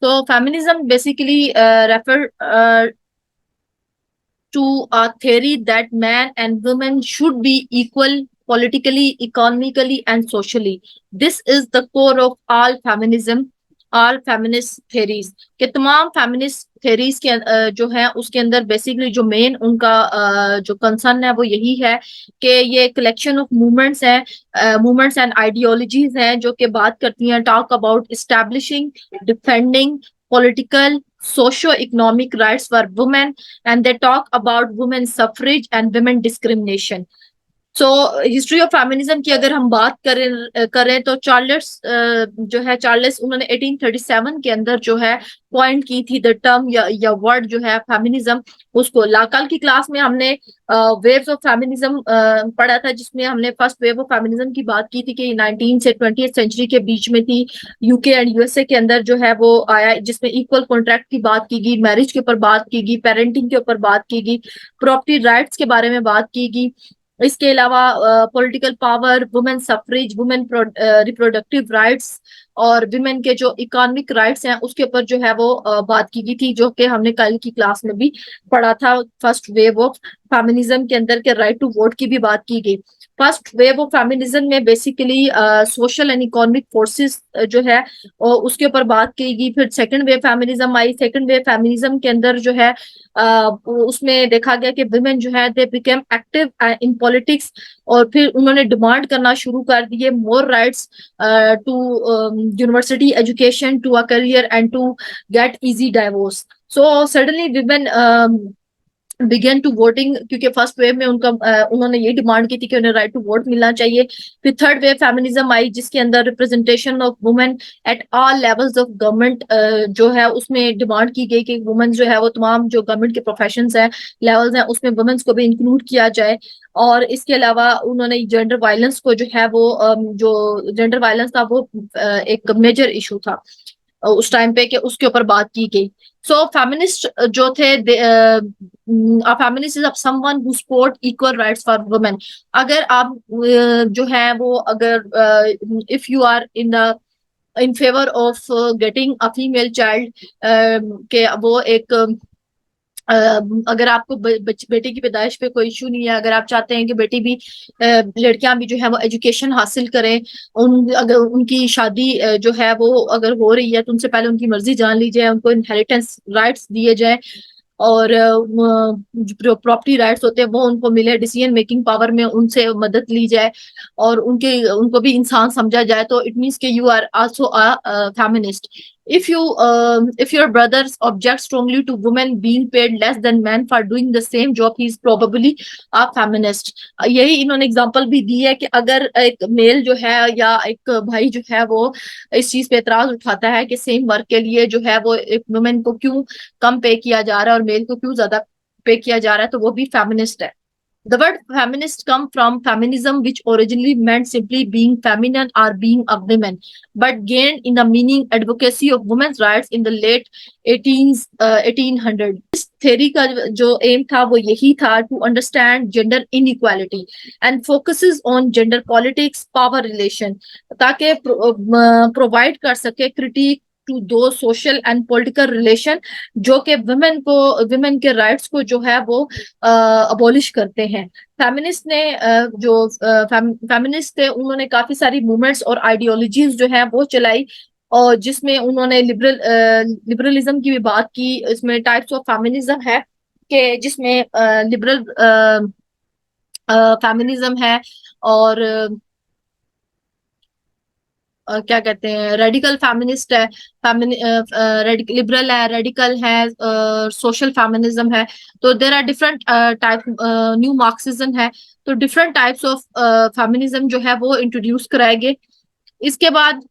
So feminism basically refer to a theory that man and women should be equal politically, economically, and socially. This is the core of all feminism, all feminist theories. کہ تمام feminist theories کے جو ہیں اس کے اندر basically جو مین ان کا جو concern ہے وہ یہی ہے کہ یہ کلیکشن آف موومنٹس ہیں، موومنٹس اینڈ آئیڈیالوجیز ہیں جو کہ بات کرتی ہیں talk about establishing defending political socio-economic rights for women, and they talk about women's suffrage and women discrimination. So history of feminism کی اگر ہم بات کریں تو چارلس جو ہے چارلس انہوں نے 1837 کے اندر جو ہے پوائنٹ کی تھی دا ٹرم یا ورڈ جو ہے فیمنزم. اس کو کل کی کلاس میں ہم نے ویوز آف فیمنزم پڑھا تھا جس میں ہم نے فرسٹ ویو آف فیمنزم کی بات کی تھی کہ 19 سے 20th سینچری کے بیچ میں تھی. یو کے اینڈ یو ایس اے کے اندر جو ہے وہ آیا جس میں ایکول کانٹریکٹ کی بات کی گئی، میرج کے اوپر بات کی گئی، پیرنٹنگ کے اوپر بات کی گئی، پراپرٹی رائٹس کے بارے میں بات کی گئی. اس کے علاوہ political power, woman suffrage, woman reproductive rights اور ویمن کے جو اکانومک رائٹس ہیں اس کے اوپر جو ہے وہ بات کی گئی تھی، جو کہ ہم نے کل کی کلاس میں بھی پڑھا تھا فرسٹ ویو آف فیمنزم کے اندر کہ رائٹ ٹو ووٹ کی بھی بات کی گئی. فرسٹ ویو آف فیمنزم میں basically social and economic forces جو ہے اس کے اوپر بات کی گئی. پھر سیکنڈ ویو فیمنزم آئی. سیکنڈ ویو فیمنزم کے اندر جو ہے اس میں دیکھا گیا کہ ویمن جو ہے they became active in politics, اور پھر انہوں نے ڈیمانڈ کرنا شروع کر دیے more rights to university education, to a career and to get easy divorce. So suddenly women begin to voting, کیونکہ فرسٹ ویو میں انہوں نے یہ ڈیمانڈ کی تھی کہ انہیں رائٹ ٹو ووٹ ملنا چاہیے. پھر تھرڈ ویو فیمنزم آئی جس کے اندر representation of women at all levels of government جو ہے اس میں ڈیمانڈ کی گئی کہ وومن جو ہے وہ تمام جو گورنمنٹ کے پروفیشنز ہیں، لیولز ہیں، اس میں وومنس کو بھی انکلوڈ کیا جائے. اور اس کے علاوہ انہوں نے جینڈر وائلنس کو جو ہے وہ جو جینڈر وائلنس تھا وہ ایک میجر ایشو تھا اس ٹائم پہ کہ اس کے اوپر بات کی گئی. سو فیمنسٹ جو تھے feminist is some one who support equal rights for women. اگر آپ جو ہے وہ اگر if you are in favour of getting a female child کہ وہ ایک اگر آپ کو بیٹی کی پیدائش پہ کوئی ایشو نہیں ہے، اگر آپ چاہتے ہیں کہ بیٹی بھی لڑکیاں بھی جو ہے وہ ایجوکیشن حاصل کریں، اگر ان کی شادی جو ہے وہ اگر ہو رہی ہے تو ان سے پہلے ان کی مرضی جان لی جائے، ان کو انہیریٹنس رائٹس دیے جائیں، اور جو پراپرٹی رائٹس ہوتے ہیں وہ ان کو ملے، ڈیسیژن میکنگ پاور میں ان سے مدد لی جائے، اور ان کو بھی انسان سمجھا جائے. تو اٹ مینس کہ you are also feminist. If your brothers object strongly to women being paid less than men for doing the same job, he is probably a feminist. یہی انہوں نے اگزامپل بھی دی ہے کہ اگر ایک میل جو ہے یا ایک بھائی جو ہے وہ اس چیز پہ اعتراض اٹھاتا ہے کہ سیم ورک کے لیے جو ہے وہ ایک وومن کو کیوں کم پے کیا جا رہا ہے اور میل کو کیوں زیادہ پے کیا جا رہا ہے، تو وہ بھی فیمنسٹ ہے. The word feminist come from feminism, which originally meant simply being feminine or being a woman, but gained in the meaning advocacy of women's rights in the late 1800s. اس تھیری کا جو aim تھا وہ یہی تھا to understand gender inequality and focuses on gender politics, power relation تاکہ provide کر سکے critique to those social and political relation جو کہ ویمن کے رائٹس کو جو ہے وہ ابولش کرتے ہیں. فیمنسٹ نے جو فیمنسٹ تھے انہوں نے کافی ساری موومنٹس اور آئیڈیالوجیز جو ہیں وہ چلائی، اور جس میں انہوں نے لبرلزم کی بھی بات کی. اس میں ٹائپس آف فیمنزم ہے کہ جس میں لبرل فیمنزم ہے، اور کیا کہتے ہیں ریڈیکل فیمنسٹ ہے، لبرل ہے، ریڈیکل ہے، سوشل فیمنزم ہے. تو there are different type, neo Marxism ہے. تو ڈفرنٹ ٹائپس آف فیمنزم جو ہے وہ انٹروڈیوس کرائے گئے. اس کے بعد